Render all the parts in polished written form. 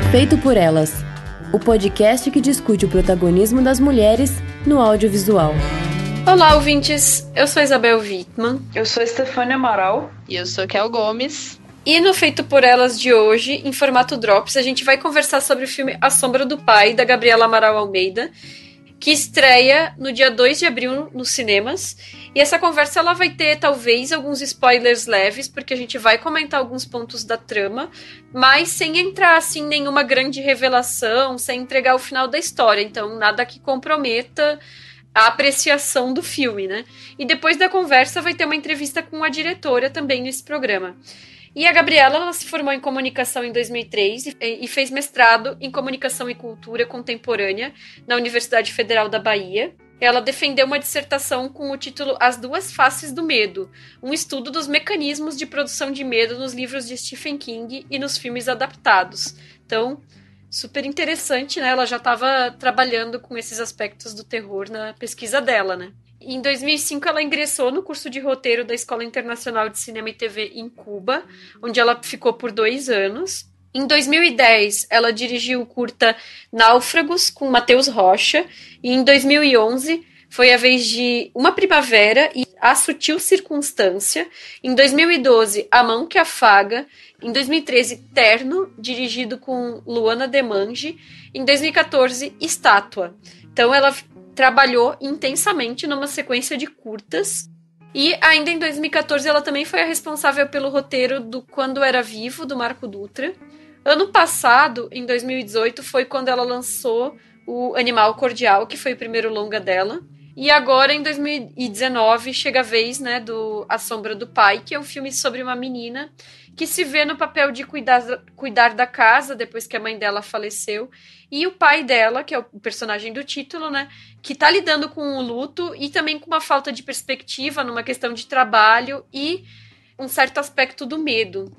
Feito por Elas, o podcast que discute o protagonismo das mulheres no audiovisual. Olá, ouvintes! Eu sou Isabel Wittmann. Eu sou Estefânia Amaral. E eu sou Kel Gomes. E no Feito por Elas de hoje, em formato Drops, a gente vai conversar sobre o filme A Sombra do Pai, da Gabriela Amaral Almeida, que estreia no dia 2 de abril nos cinemas. E essa conversa ela vai ter, talvez, alguns spoilers leves, porque a gente vai comentar alguns pontos da trama, mas sem entrar, assim, em nenhuma grande revelação, sem entregar o final da história. Então, nada que comprometa a apreciação do filme, né? E depois da conversa vai ter uma entrevista com a diretora também nesse programa. E a Gabriela, ela se formou em comunicação em 2003 e fez mestrado em comunicação e cultura contemporânea na Universidade Federal da Bahia. Ela defendeu uma dissertação com o título As Duas Faces do Medo, um estudo dos mecanismos de produção de medo nos livros de Stephen King e nos filmes adaptados. Então, super interessante, né? Ela já estava trabalhando com esses aspectos do terror na pesquisa dela, né? Em 2005, ela ingressou no curso de roteiro da Escola Internacional de Cinema e TV em Cuba, onde ela ficou por 2 anos. Em 2010, ela dirigiu o curta Náufragos, com Matheus Rocha. E em 2011, foi a vez de Uma Primavera e A Sutil Circunstância. Em 2012, A Mão que Afaga. Em 2013, Terno, dirigido com Luana Demange. Em 2014, Estátua. Então, ela trabalhou intensamente numa sequência de curtas. E ainda em 2014 ela também foi a responsável pelo roteiro do Quando Era Vivo, do Marco Dutra. Ano passado, em 2018, foi quando ela lançou o Animal Cordial, que foi o primeiro longa dela. E agora, em 2019, chega a vez, né, do A Sombra do Pai, que é um filme sobre uma menina que se vê no papel de cuidar da casa depois que a mãe dela faleceu. E o pai dela, que é o personagem do título, né, que tá lidando com o luto e também com uma falta de perspectiva numa questão de trabalho e um certo aspecto do medo.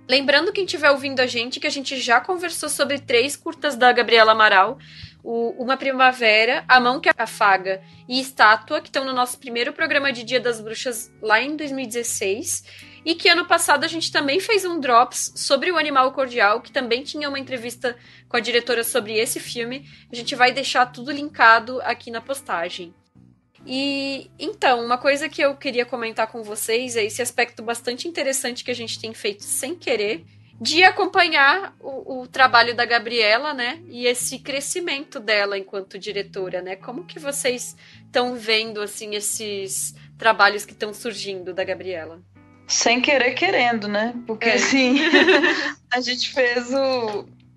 Lembrando quem estiver ouvindo a gente que a gente já conversou sobre 3 curtas da Gabriela Amaral, Uma Primavera, A Mão que Afaga e Estátua, que estão no nosso primeiro programa de Dia das Bruxas lá em 2016, e que ano passado a gente também fez um Drops sobre o Animal Cordial, que também tinha uma entrevista com a diretora sobre esse filme. A gente vai deixar tudo linkado aqui na postagem. E então, uma coisa que eu queria comentar com vocês é esse aspecto bastante interessante que a gente tem feito sem querer, de acompanhar o trabalho da Gabriela, né? E esse crescimento dela enquanto diretora, né? Como que vocês estão vendo, assim, esses trabalhos que estão surgindo da Gabriela? Sem querer, querendo, né? Porque, assim, a gente fez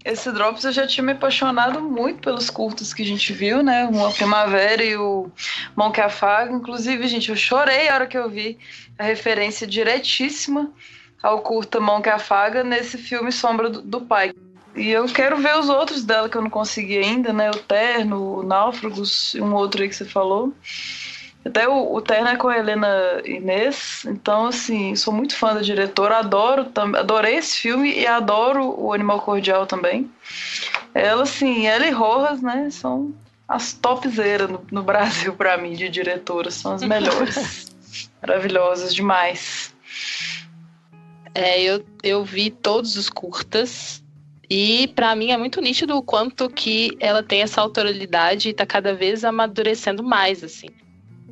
esse Drops, eu já tinha me apaixonado muito pelos curtos que a gente viu, né? Uma Primavera e o Mão que Afaga. Inclusive, gente, eu chorei a hora que eu vi a referência diretíssima ao curta Mão que Afaga nesse filme Sombra do Pai. E eu quero ver os outros dela que eu não consegui ainda, né? O Terno, o Náufragos e um outro aí que você falou. Até o Terno é com a Helena Inês. Então, assim, sou muito fã da diretora. Adorei esse filme e adoro o Animal Cordial também. Ela, assim, ela e Rojas, né? São as topzeiras no Brasil pra mim de diretoras. São as melhores. Maravilhosas demais. Eu vi todos os curtas e pra mim é muito nítido o quanto que ela tem essa autoralidade e tá cada vez amadurecendo mais, assim.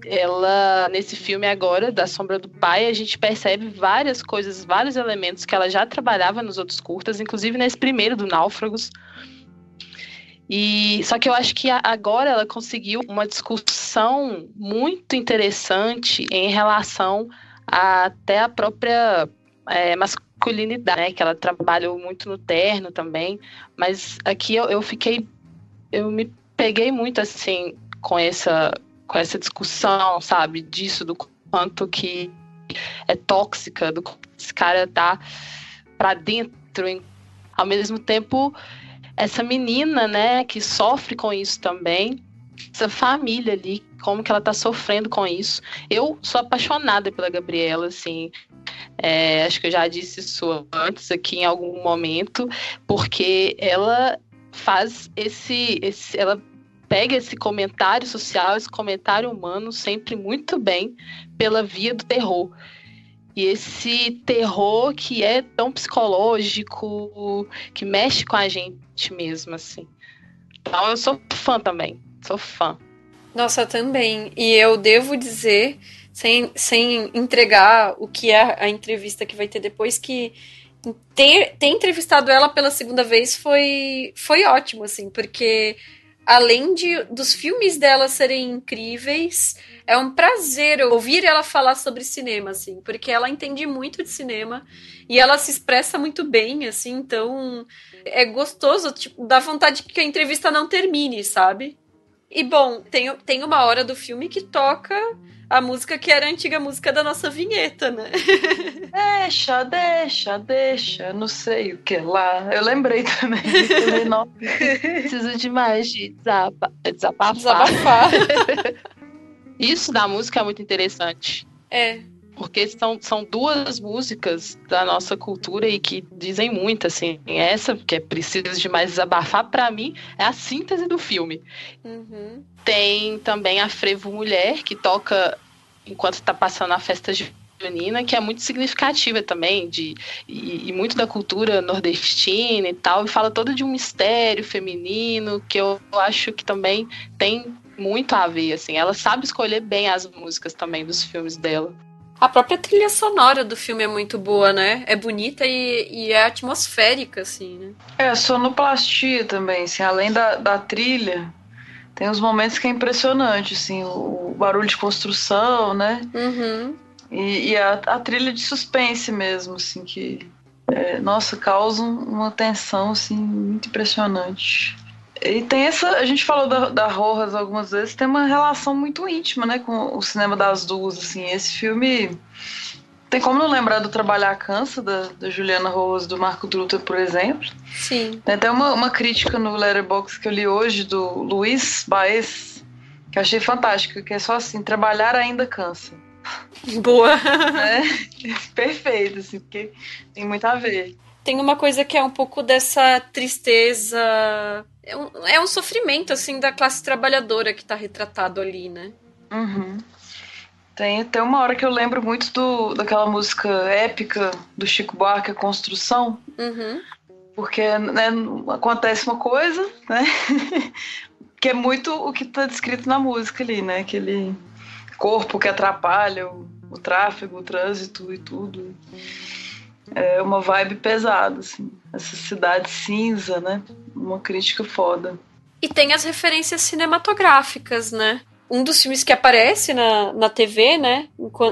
Ela, nesse filme agora, da Sombra do Pai, a gente percebe várias coisas, vários elementos que ela já trabalhava nos outros curtas, inclusive nesse primeiro do Náufragos. Só que eu acho que agora ela conseguiu uma discussão muito interessante em relação até a própria masculinidade, né? Que ela trabalhou muito no Terno também, mas aqui eu me peguei muito assim com essa discussão, sabe, disso, do quanto que é tóxica, do quanto esse cara tá pra dentro, ao mesmo tempo essa menina, né, que sofre com isso também, essa família ali, como que ela tá sofrendo com isso. Eu sou apaixonada pela Gabriela, assim, acho que eu já disse isso antes aqui em algum momento, porque ela faz ela pega esse comentário social, esse comentário humano sempre muito bem pela via do terror. E esse terror que é tão psicológico, que mexe com a gente mesmo, assim. Então eu sou fã também, sou fã. Nossa, também. E eu devo dizer, sem entregar o que é a entrevista que vai ter depois, que ter entrevistado ela pela segunda vez foi ótimo, assim, porque além dos filmes dela serem incríveis, é um prazer ouvir ela falar sobre cinema, assim, porque ela entende muito de cinema e ela se expressa muito bem, assim, então é gostoso, tipo, dá vontade que a entrevista não termine, sabe? E bom, tem uma hora do filme que toca a música que era a antiga música da nossa vinheta, né? Deixa, não sei o que lá. Eu lembrei também. Preciso demais de desabafar. Isso da música é muito interessante. É. Porque são duas músicas da nossa cultura e que dizem muito, assim. Essa, que é Preciso Demais Desabafar, pra mim, é a síntese do filme. Uhum. Tem também a Frevo Mulher, que toca enquanto tá passando a festa junina, que é muito significativa também, e muito da cultura nordestina e tal, e fala todo de um mistério feminino, que eu acho que também tem muito a ver, assim. Ela sabe escolher bem as músicas também dos filmes dela. A própria trilha sonora do filme é muito boa, né? É bonita e é atmosférica, assim, né? É, a sonoplastia também, assim, além da trilha, tem uns momentos que é impressionante, assim, o barulho de construção, né? Uhum. E a trilha de suspense mesmo, assim, que, nossa, causa uma tensão, assim, muito impressionante. E tem a gente falou da Rojas algumas vezes, tem uma relação muito íntima, né, com o cinema das duas, assim. Esse filme, tem como não lembrar do Trabalhar Cansa, da Juliana Rojas, do Marco Truta, por exemplo. Sim. Tem até uma crítica no Letterboxd que eu li hoje, do Luiz Baez, que eu achei fantástica, que é só assim: trabalhar ainda cansa. Boa. Perfeito, assim, porque tem muito a ver. Tem uma coisa que é um pouco dessa tristeza. É um sofrimento, assim, da classe trabalhadora que tá retratado ali, né? Uhum. Tem uma hora que eu lembro muito daquela música épica do Chico Buarque, A Construção. Uhum. Porque, né, acontece uma coisa, né? Que é muito o que tá descrito na música ali, né? Aquele corpo que atrapalha o tráfego, o trânsito e tudo. É uma vibe pesada, assim. Essa cidade cinza, né? Uma crítica foda. E tem as referências cinematográficas, né? Um dos filmes que aparece na TV, né?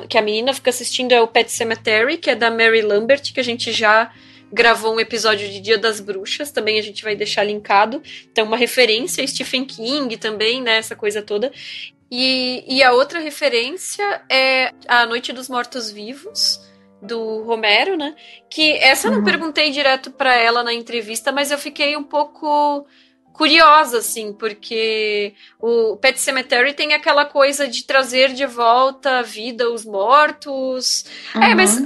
Que a menina fica assistindo é o Pet Sematary, que é da Mary Lambert, que a gente já gravou um episódio de Dia das Bruxas, também a gente vai deixar linkado. Então, uma referência a Stephen King também, né? Essa coisa toda. E a outra referência é A Noite dos Mortos-Vivos, do Romero, né? Que essa eu não perguntei direto pra ela na entrevista, mas eu fiquei um pouco curiosa, assim, porque o Pet Sematary tem aquela coisa de trazer de volta à vida os mortos.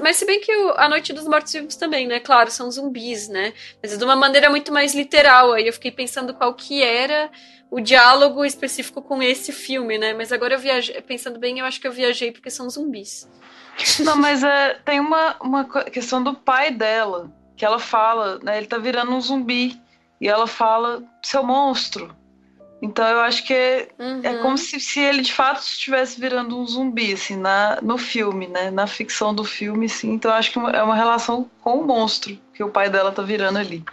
Mas se bem que A Noite dos Mortos-Vivos também, né? Claro, são zumbis, né? Mas é de uma maneira muito mais literal. Aí eu fiquei pensando qual que era o diálogo específico com esse filme, né? Mas agora eu viajei, pensando bem, eu acho que eu viajei porque são zumbis. Não, mas tem uma questão do pai dela, que ela fala, né? Ele tá virando um zumbi. E ela fala, seu monstro. Então eu acho que é como se ele de fato estivesse virando um zumbi, assim, no filme, né? Na ficção do filme, sim. Então eu acho que é uma relação com o monstro que o pai dela tá virando ali.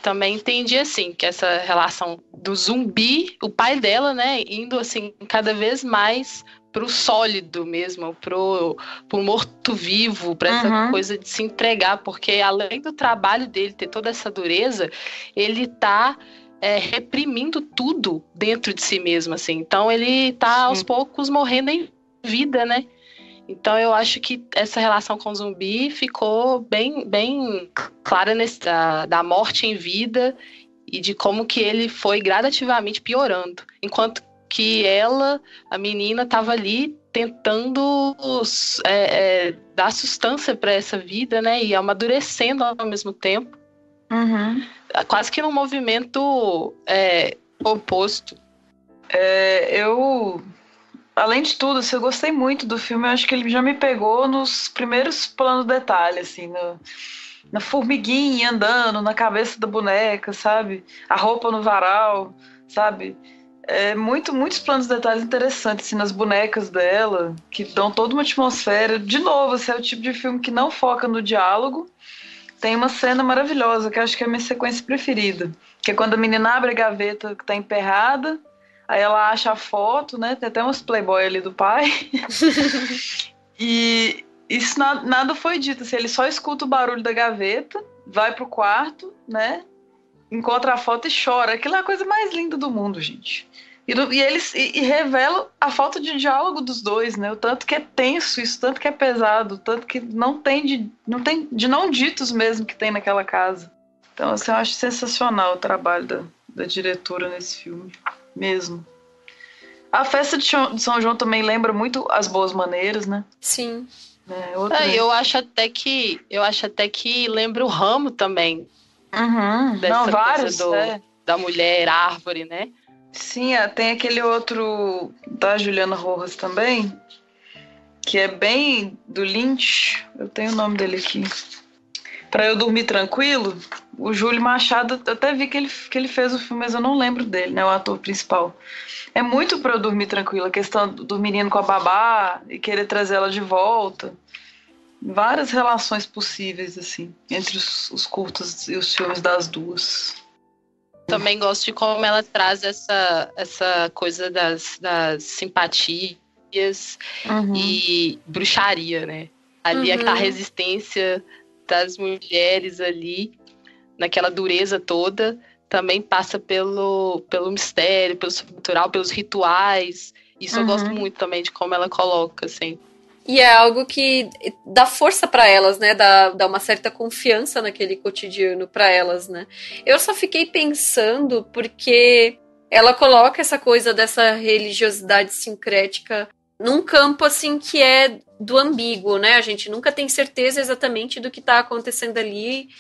Também entendi, assim, que essa relação do zumbi, o pai dela, né, indo, assim, cada vez mais pro sólido mesmo, pro morto-vivo, pra essa coisa de se entregar, porque além do trabalho dele ter toda essa dureza, ele tá reprimindo tudo dentro de si mesmo, assim. Então ele tá aos poucos morrendo em vida, né? Então eu acho que essa relação com o zumbi ficou bem, bem clara da morte em vida e de como que ele foi gradativamente piorando. Enquanto que ela, a menina, estava ali tentando dar sustância para essa vida, né? E amadurecendo ao mesmo tempo. Quase que num movimento oposto. além de tudo, assim, eu gostei muito do filme. Eu acho que ele já me pegou nos primeiros planos detalhe, assim, na formiguinha andando, na cabeça da boneca, sabe? A roupa no varal, sabe? Muitos planos detalhes interessantes, assim, nas bonecas dela, que dão toda uma atmosfera. De novo, esse é o tipo de filme que não foca no diálogo. Tem uma cena maravilhosa, que eu acho que é a minha sequência preferida, que é quando a menina abre a gaveta que tá emperrada, aí ela acha a foto, né? Tem até uns playboy ali do pai. E isso nada foi dito, assim, ele só escuta o barulho da gaveta, vai pro quarto, né? Encontra a foto e chora. Aquilo é a coisa mais linda do mundo, gente. E eles revela a falta de diálogo dos dois, né? O tanto que é tenso isso, o tanto que é pesado, o tanto que não tem de não ditos mesmo que tem naquela casa. Então, assim, eu acho sensacional o trabalho da diretora nesse filme, mesmo. A festa de São João também lembra muito As Boas Maneiras, né? Sim. Eu acho até que lembra o Ramo também. Uhum. Dessa não, vários, da mulher árvore, né? Sim, tem aquele outro da Juliana Rojas também, que é bem do Lynch. Eu tenho o nome dele aqui. Pra Eu Dormir Tranquilo, o Júlio Machado, eu até vi que ele fez o filme, mas eu não lembro dele, né? O ator principal. É muito Pra Eu Dormir Tranquilo, a questão do menino com a babá e querer trazer ela de volta. Várias relações possíveis, assim, entre os curtas e os filmes das duas. Também gosto de como ela traz essa coisa das simpatias e bruxaria, né? Ali a resistência das mulheres ali, naquela dureza toda, também passa pelo mistério, pelo sobrenatural, pelos rituais. Isso eu gosto muito também de como ela coloca, assim. E é algo que dá força para elas, né? Dá uma certa confiança naquele cotidiano para elas, né? Eu só fiquei pensando porque ela coloca essa coisa dessa religiosidade sincrética num campo, assim, que é do ambíguo, né? A gente nunca tem certeza exatamente do que tá acontecendo ali,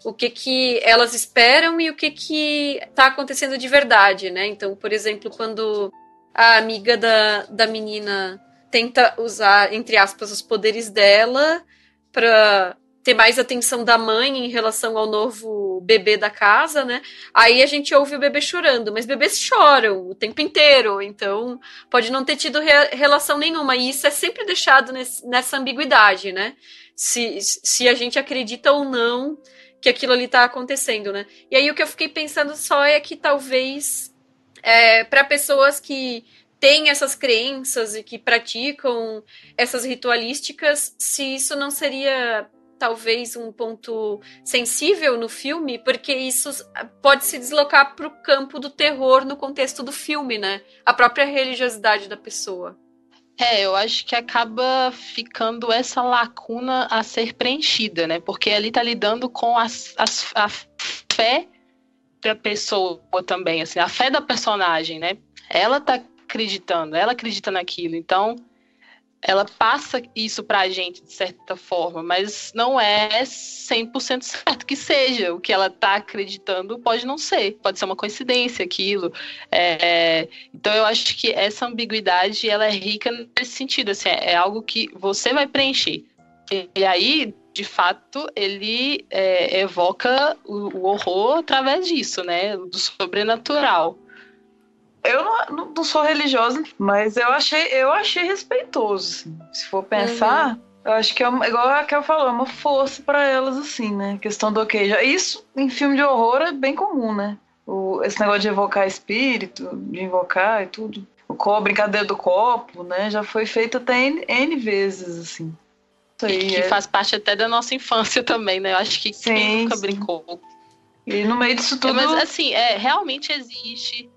o que elas esperam e o que tá acontecendo de verdade, né? Então, por exemplo, quando a amiga da menina tenta usar, entre aspas, os poderes dela pra ter mais atenção da mãe em relação ao novo bebê da casa, né? Aí a gente ouve o bebê chorando, mas bebês choram o tempo inteiro, então pode não ter tido relação nenhuma, e isso é sempre deixado nessa ambiguidade, né? Se a gente acredita ou não que aquilo ali tá acontecendo, né? E aí o que eu fiquei pensando só é que talvez para pessoas que têm essas crenças e que praticam essas ritualísticas, se isso não seria talvez um ponto sensível no filme, porque isso pode se deslocar para o campo do terror no contexto do filme, né? A própria religiosidade da pessoa. Eu acho que acaba ficando essa lacuna a ser preenchida, né? Porque ali tá lidando com a fé da pessoa também, assim, a fé da personagem, né? Ela tá acreditando, ela acredita naquilo, então ela passa isso pra gente de certa forma, mas não é 100% certo que seja. O que ela tá acreditando pode não ser, pode ser uma coincidência aquilo. Então eu acho que essa ambiguidade ela é rica nesse sentido, assim, é algo que você vai preencher. E aí, de fato, ele evoca o horror através disso, né? Do sobrenatural. Eu não sou religiosa, mas eu achei respeitoso, assim. Se for pensar, eu acho que igual a Raquel falou, é uma força pra elas, assim, né? Questão do ok. Isso em filme de horror é bem comum, né? Esse negócio de evocar espírito, de invocar e tudo. Brincadeira do copo, né? Já foi feito até N vezes, assim. Isso aí que faz parte até da nossa infância também, né? Eu acho que quem nunca brincou. E no meio disso tudo... Mas, assim, realmente existe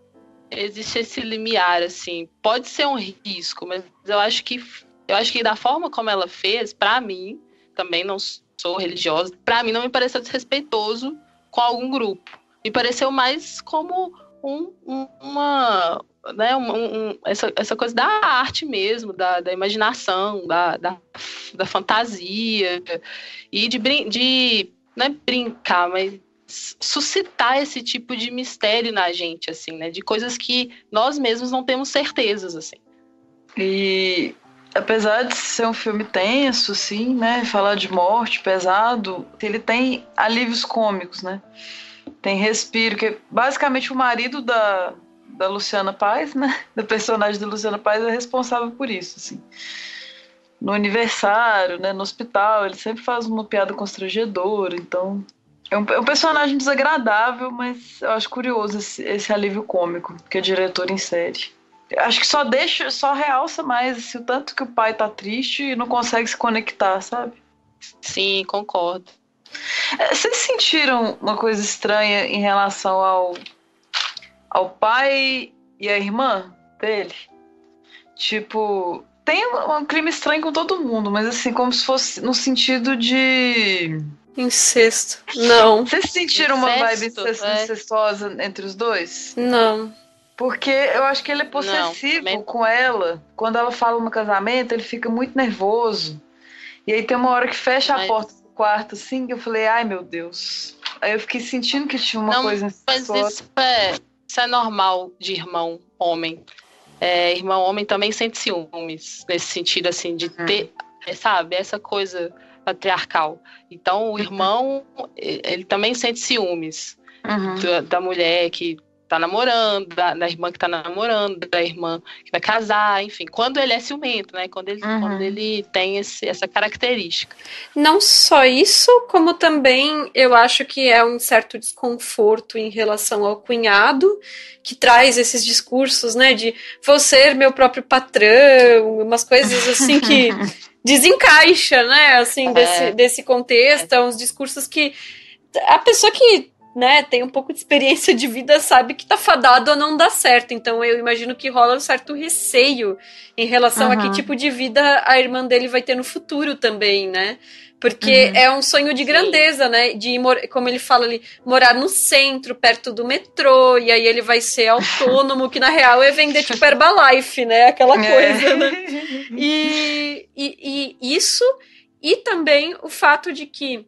esse limiar, assim, pode ser um risco, mas eu acho que da forma como ela fez, pra mim, também não sou religiosa, pra mim não me pareceu desrespeitoso com algum grupo, me pareceu mais como essa coisa da arte mesmo, da imaginação, da fantasia, e de não é brincar, mas suscitar esse tipo de mistério na gente, assim, né? De coisas que nós mesmos não temos certezas, assim. E apesar de ser um filme tenso, assim, né, falar de morte, pesado, ele tem alívios cômicos, né? Tem respiro, que basicamente o marido da Luciana Paz, né, do personagem da Luciana Paz é responsável por isso, assim. No aniversário, né, no hospital, ele sempre faz uma piada constrangedora, então é um personagem desagradável, mas eu acho curioso esse alívio cômico que a diretora insere. Acho que só realça mais assim, o tanto que o pai tá triste e não consegue se conectar, sabe? Sim, concordo. Vocês sentiram uma coisa estranha em relação ao pai e a irmã dele? Tipo, tem um clima estranho com todo mundo, mas assim, como se fosse no sentido de... Incesto. Não. Vocês sentiram uma vibe Incesto, incestuosa entre os dois? Não. Porque eu acho que ele é possessivo com ela. Quando ela fala no casamento, ele fica muito nervoso. E aí tem uma hora que fecha a porta do quarto, assim, que eu falei, ai meu Deus. Aí eu fiquei sentindo que tinha uma coisa incestuosa. Mas isso é normal de irmão homem. Irmão homem também sente ciúmes, nesse sentido, assim, de ter, sabe, essa coisa patriarcal. Então, o irmão, ele também sente ciúmes da mulher que tá namorando, da irmã que tá namorando, da irmã que vai casar, enfim. Quando ele é ciumento, né? Quando ele tem essa característica. Não só isso, como também eu acho que é um certo desconforto em relação ao cunhado, que traz esses discursos, né? De vou ser meu próprio patrão, umas coisas assim que desencaixa, né? Assim, desse contexto, uns discursos que a pessoa que, né, tem um pouco de experiência de vida, sabe que tá fadado a não dar certo. Então eu imagino que rola um certo receio em relação a que tipo de vida a irmã dele vai ter no futuro também, né? Porque é um sonho de grandeza, né? De, como ele fala ali, morar no centro, perto do metrô, e aí ele vai ser autônomo, que na real é vender tipo Herbalife, né? Aquela coisa, né? E isso, e também o fato de que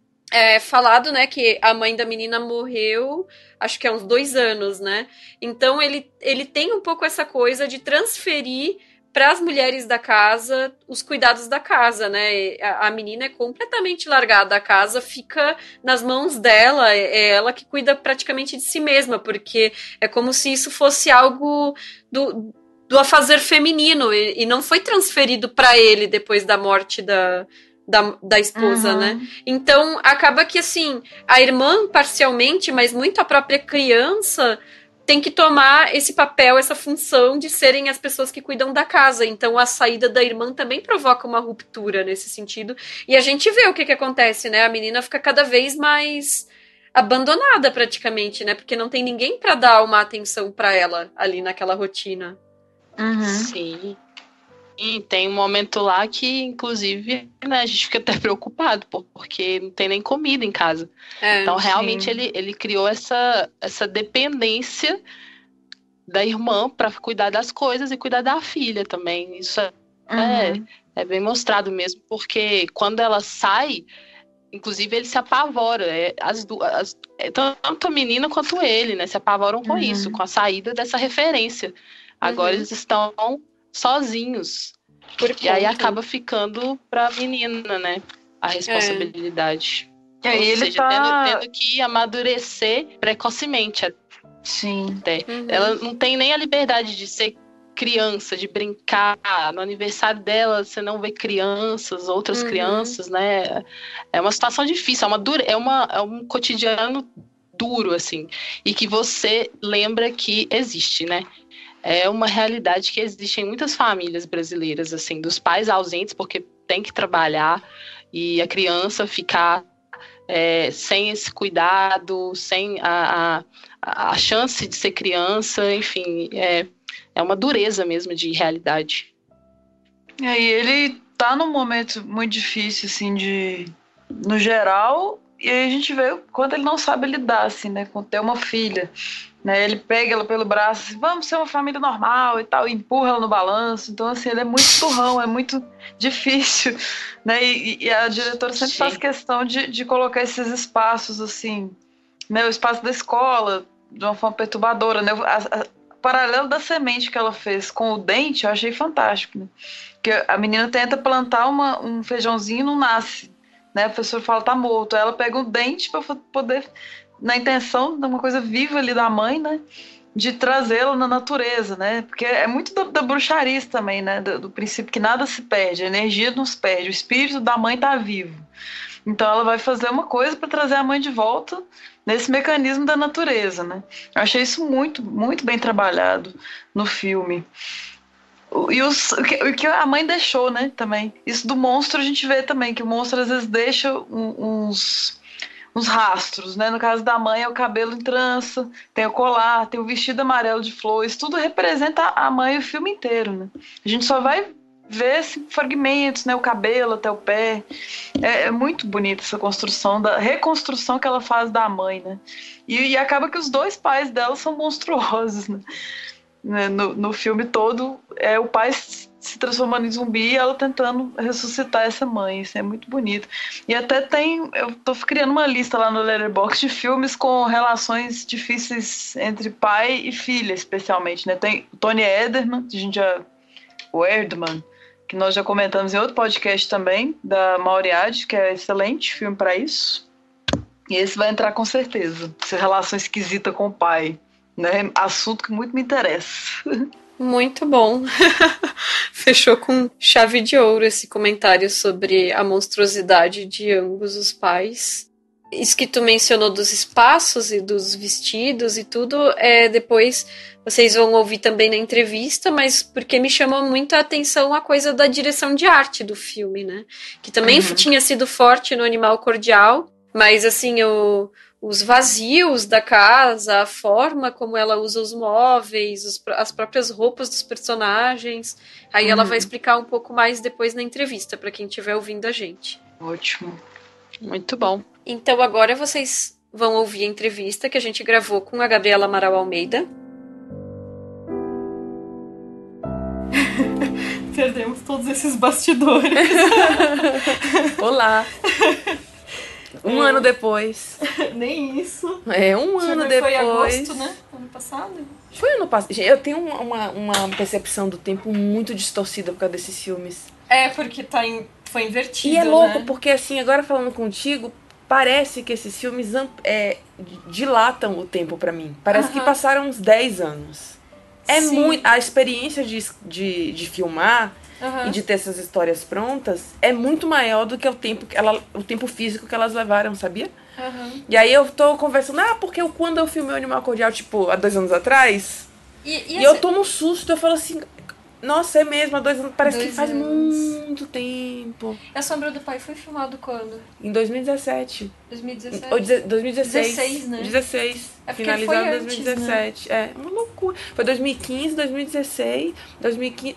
falado, né, que a mãe da menina morreu, acho que há uns 2 anos, né? Então ele tem um pouco essa coisa de transferir para as mulheres da casa os cuidados da casa, né? A menina é completamente largada, a casa fica nas mãos dela, é ela que cuida praticamente de si mesma, porque é como se isso fosse algo do afazer feminino e não foi transferido para ele depois da morte da esposa, né? Então, acaba que, assim, a irmã, parcialmente, mas muito a própria criança, tem que tomar esse papel, essa função de serem as pessoas que cuidam da casa. Então, a saída da irmã também provoca uma ruptura nesse sentido. E a gente vê o que acontece, né? A menina fica cada vez mais abandonada, praticamente, né? Porque não tem ninguém para dar uma atenção para ela ali naquela rotina. Sim. E tem um momento lá que, inclusive, né, a gente fica até preocupado, porque não tem nem comida em casa. Então, realmente, ele criou essa dependência da irmã para cuidar das coisas e cuidar da filha também. Isso é bem mostrado mesmo, porque quando ela sai, inclusive, ele se apavora. Tanto a menina quanto ele, né, se apavoram com isso, com a saída dessa referência. Agora eles estão sozinhos. E aí acaba ficando pra menina, né? A responsabilidade. E aí ele tendo que amadurecer precocemente. Sim. Até. Ela não tem nem a liberdade de ser criança, de brincar. No aniversário dela, você não vê crianças, outras crianças, né? É uma situação difícil, é um cotidiano duro, assim. E que você lembra que existe, né? É uma realidade que existe em muitas famílias brasileiras, assim, dos pais ausentes porque tem que trabalhar e a criança ficar sem esse cuidado, sem a chance de ser criança, enfim, é uma dureza mesmo de realidade. E aí ele tá num momento muito difícil, assim, no geral, e aí a gente vê o quanto ele não sabe lidar, assim, né, com ter uma filha. Né, ele pega ela pelo braço, assim, vamos ser uma família normal e tal, e empurra ela no balanço. Então, assim, ele é muito turrão, é muito difícil, né? E a diretora sempre faz questão de colocar esses espaços, assim, né? O espaço da escola, de uma forma perturbadora, né? A paralelo da semente que ela fez com o dente, eu achei fantástico, né? Porque a menina tenta plantar um feijãozinho e não nasce, né? A professora fala, tá morto. Aí ela pega um dente para poder, na intenção de uma coisa viva ali da mãe, né? De trazê-la na natureza, né? Porque é muito da bruxaria também, né? Do princípio que nada se perde, a energia não se perde, o espírito da mãe tá vivo. Então ela vai fazer uma coisa para trazer a mãe de volta nesse mecanismo da natureza, né? Eu achei isso muito, muito bem trabalhado no filme. E o que a mãe deixou, né, também. Isso do monstro a gente vê também, que o monstro às vezes deixa uns rastros, né? No caso da mãe é o cabelo em trança, tem o colar, tem o vestido amarelo de flores, tudo representa a mãe o filme inteiro, né? A gente só vai ver assim, fragmentos, né? O cabelo até o pé. É muito bonita essa construção, da reconstrução que ela faz da mãe, né? E acaba que os dois pais dela são monstruosos, né? No filme todo, é o pai se transformando em zumbi e ela tentando ressuscitar essa mãe. Isso é muito bonito. E até eu tô criando uma lista lá no Letterboxd de filmes com relações difíceis entre pai e filha, especialmente, né? Tem o Tony Erdmann, o Erdmann, que nós já comentamos em outro podcast também, da Mauriade, que é excelente filme para isso. E esse vai entrar com certeza. Essa relação esquisita com o pai. Né? Assunto que muito me interessa. Muito bom. Fechou com chave de ouro esse comentário sobre a monstruosidade de ambos os pais. Isso que tu mencionou dos espaços e dos vestidos e tudo, depois vocês vão ouvir também na entrevista, mas porque me chamou muito a atenção a coisa da direção de arte do filme, né? Que também tinha sido forte no Animal Cordial, mas assim, os vazios da casa, a forma como ela usa os móveis, as próprias roupas dos personagens. Aí ela vai explicar um pouco mais depois na entrevista, para quem estiver ouvindo a gente. Ótimo. Muito bom. Então agora vocês vão ouvir a entrevista que a gente gravou com a Gabriela Amaral Almeida. Perdemos todos esses bastidores. Olá. Um ano depois. Nem isso. Um ano depois. Foi agosto, né? Ano passado. Foi ano passado. Eu tenho uma percepção do tempo muito distorcida por causa desses filmes. Porque foi invertido, E é louco, né? porque assim, agora falando contigo, parece que esses filmes dilatam o tempo pra mim. Parece que passaram uns 10 anos. A experiência de filmar e de ter essas histórias prontas é muito maior do que o tempo físico que elas levaram, sabia? E aí eu tô conversando, porque quando eu filmei o Animal Cordial, tipo, há 2 anos atrás, e eu tomo um susto, eu falo assim, nossa, é mesmo, há 2 anos, parece que faz muito tempo. A Sombra do Pai foi filmado quando? Em 2017. 2017? Ou 2016. 16, né? 16. Finalizado em 2017. Né? Uma loucura. Foi 2015, 2016, 2015...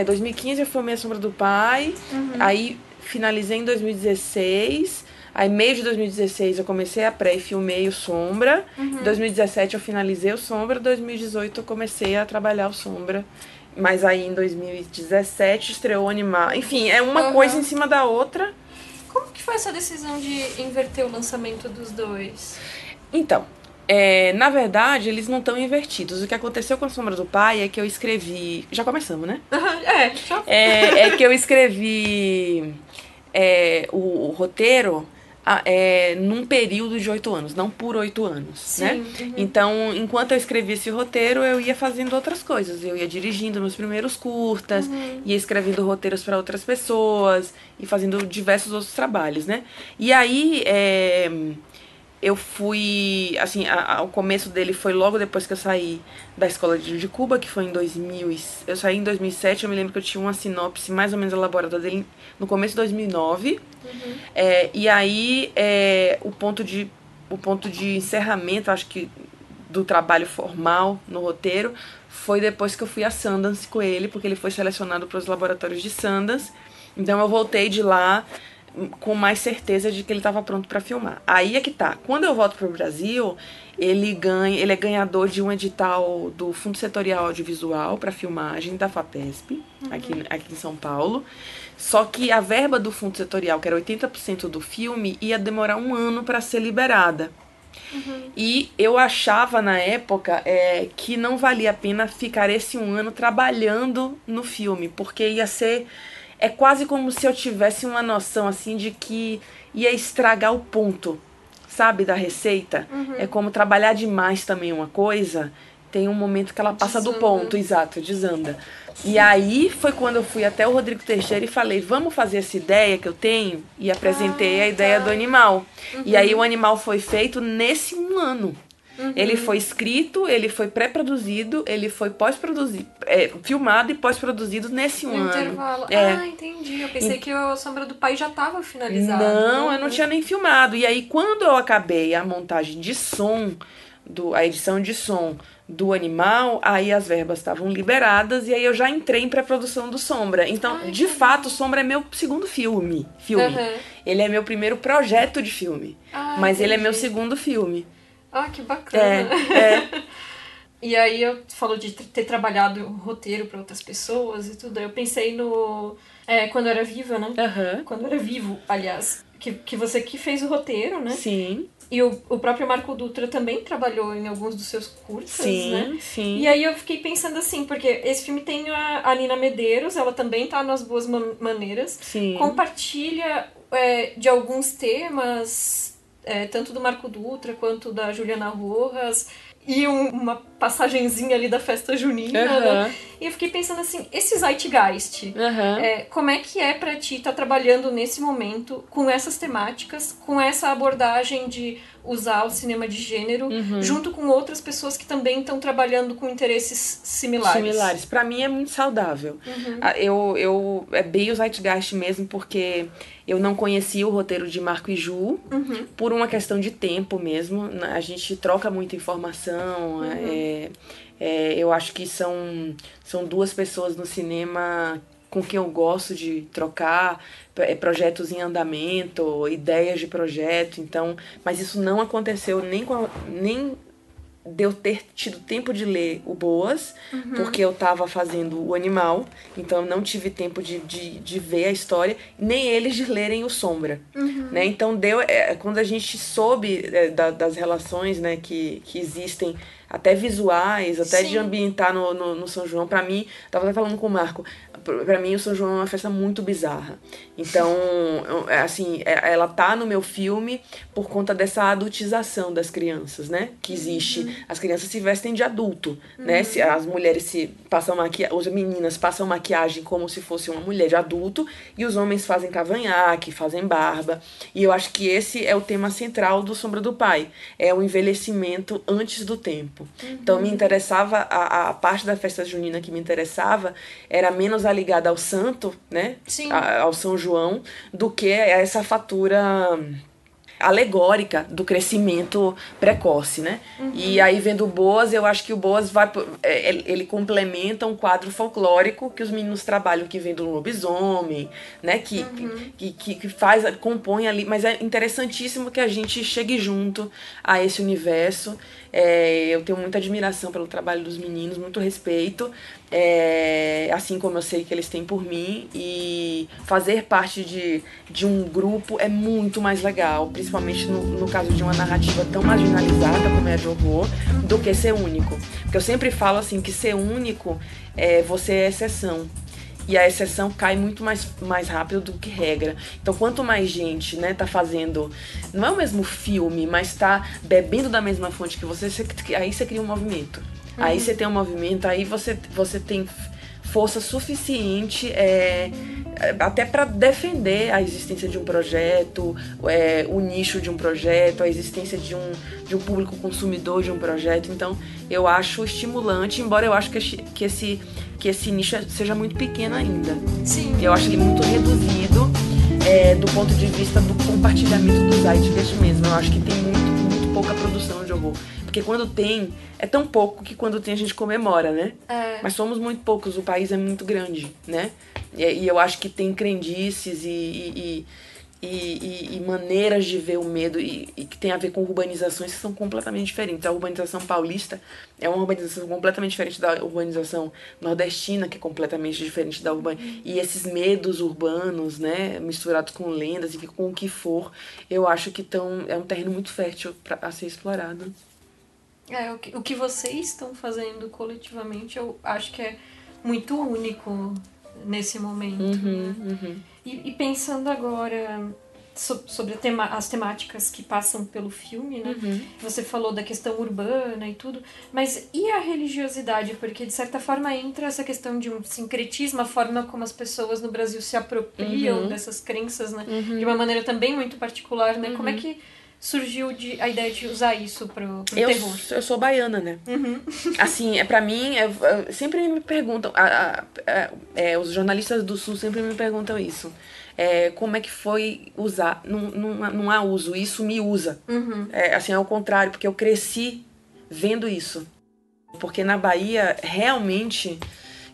2015 eu filmei A Sombra do Pai, aí finalizei em 2016, aí meio de 2016 eu comecei a pré e filmei o Sombra, em 2017 eu finalizei o Sombra, em 2018 eu comecei a trabalhar o Sombra, mas aí em 2017 estreou o Animal, enfim, é uma coisa em cima da outra. Como que foi essa decisão de inverter o lançamento dos dois? Então, na verdade, eles não estão invertidos. O que aconteceu com A Sombra do Pai é que eu escrevi... Já começamos, né? Já. É que eu escrevi o roteiro num período de 8 anos, não por 8 anos, Sim, né? Então, enquanto eu escrevia esse roteiro, eu ia fazendo outras coisas. Eu ia dirigindo meus primeiros curtas, ia escrevendo roteiros para outras pessoas e fazendo diversos outros trabalhos, né? E aí... eu fui, assim, o começo dele foi logo depois que eu saí da escola de Cuba, que foi em 2000, eu saí em 2007, eu me lembro que eu tinha uma sinopse mais ou menos elaborada dele no começo de 2009, e aí o ponto de encerramento, acho que, do trabalho formal no roteiro, foi depois que eu fui a Sundance com ele, porque ele foi selecionado para os laboratórios de Sundance, então eu voltei de lá com mais certeza de que ele estava pronto para filmar. Aí é que tá. Quando eu volto pro Brasil, ele é ganhador de um edital do Fundo Setorial Audiovisual para filmagem da FAPESP, aqui em São Paulo. Só que a verba do Fundo Setorial, que era 80% do filme, ia demorar 1 ano para ser liberada. E eu achava na época que não valia a pena ficar esse um ano trabalhando no filme, porque ia ser... É quase como se eu tivesse uma noção, assim, de que ia estragar o ponto, sabe, da receita. É como trabalhar demais também uma coisa, tem um momento que ela passa do ponto, exato, desanda. E aí foi quando eu fui até o Rodrigo Teixeira e falei, vamos fazer essa ideia que eu tenho? E apresentei a ideia do animal. E aí o animal foi feito nesse um ano. Ele foi escrito, ele foi pré-produzido, ele foi pós-produzido, filmado e pós-produzido nesse um ano. Intervalo. Ah, entendi. Eu pensei que a Sombra do Pai já estava finalizado. Não, eu não tinha nem filmado. E aí, quando eu acabei a montagem de som, a edição de som do animal, aí as verbas estavam liberadas e aí eu já entrei em pré-produção do Sombra. Então, de fato, Sombra é meu segundo filme. Ele é meu primeiro projeto de filme. Mas ele é meu segundo filme. Ah, que bacana. E aí eu falou de ter trabalhado roteiro para outras pessoas e tudo. Eu pensei no... quando eu era viva, né? Quando eu era vivo, aliás. Que você que fez o roteiro, né? Sim. E o próprio Marco Dutra também trabalhou em alguns dos seus curtas, né? Sim. E aí eu fiquei pensando assim, porque esse filme tem a Nina Medeiros, ela também tá nas Boas Maneiras. Sim. Compartilha de alguns temas... tanto do Marco Dutra quanto da Juliana Rojas, e uma passagenzinha ali da festa junina, né? E eu fiquei pensando assim, esse zeitgeist, como é que é pra ti estar trabalhando nesse momento com essas temáticas, com essa abordagem de usar o cinema de gênero, junto com outras pessoas que também estão trabalhando com interesses similares? Pra mim é muito saudável. É bem o zeitgeist mesmo, porque eu não conhecia o roteiro de Marco e Ju, por uma questão de tempo mesmo. A gente troca muita informação, eu acho que são duas pessoas no cinema com quem eu gosto de trocar projetos em andamento, ideias de projeto, então, mas isso não aconteceu nem de eu ter tido tempo de ler o Boas, porque eu tava fazendo o Animal, então eu não tive tempo de ver a história, nem eles de lerem o Sombra, né? Então quando a gente soube das relações, né, que existem, até visuais, até de ambientar no São João, pra mim, tava até falando com o Marco, pra mim o São João é uma festa muito bizarra. Então, assim, ela tá no meu filme por conta dessa adultização das crianças, né? Que existe. As crianças se vestem de adulto, né? As mulheres as meninas passam maquiagem como se fosse uma mulher de adulto, e os homens fazem cavanhaque, fazem barba. E eu acho que esse é o tema central do Sombra do Pai. É o envelhecimento antes do tempo. Então me interessava, a parte da festa junina que me interessava era menos a ligada ao santo, né? Ao São João, do que essa fatura alegórica do crescimento precoce, né? E aí, vendo o Boas, eu acho que o Boas ele complementa um quadro folclórico que os meninos trabalham, que vem do lobisomem, né? Que compõe ali, mas é interessantíssimo que a gente chegue junto a esse universo. Eu tenho muita admiração pelo trabalho dos meninos, muito respeito, assim como eu sei que eles têm por mim, e fazer parte de um grupo é muito mais legal, principalmente no caso de uma narrativa tão marginalizada como é a de horror, do que ser único. Porque eu sempre falo assim, que ser único, você é exceção. E a exceção cai muito mais rápido do que regra. Então, quanto mais gente, né, tá fazendo... Não é o mesmo filme, mas tá bebendo da mesma fonte que você, aí você cria um movimento. Aí você tem um movimento, aí você tem força suficiente até para defender a existência de um projeto, o nicho de um projeto, a existência de um público consumidor de um projeto. Então, eu acho estimulante, embora eu acho que esse nicho seja muito pequeno ainda. Sim. Eu acho ele muito reduzido do ponto de vista do compartilhamento do zeitgeist mesmo. Eu acho que tem muito pouca produção de horror. Porque quando tem, é tão pouco que quando tem a gente comemora, né? Mas somos muito poucos, o país é muito grande, né? E eu acho que tem crendices e e maneiras de ver o medo e que tem a ver com urbanizações que são completamente diferentes. A urbanização paulista é uma urbanização completamente diferente da urbanização nordestina, que é completamente diferente da urbana. E esses medos urbanos, né, misturados com lendas e com o que for, eu acho que é um terreno muito fértil a ser explorado. O que vocês estão fazendo coletivamente, eu acho que é muito único nesse momento. Né? E pensando agora sobre as temáticas que passam pelo filme, né? Você falou da questão urbana e tudo, mas e a religiosidade? Porque, de certa forma, entra essa questão de um sincretismo, a forma como as pessoas no Brasil se apropriam dessas crenças, né? De uma maneira também muito particular, né? Como é que surgiu a ideia de usar isso pro terror? Eu sou baiana, né? Assim, pra mim, sempre me perguntam, os jornalistas do Sul sempre me perguntam isso. Como é que foi usar? Não há uso, isso me usa. Assim, é o contrário, porque eu cresci vendo isso. Porque na Bahia, realmente,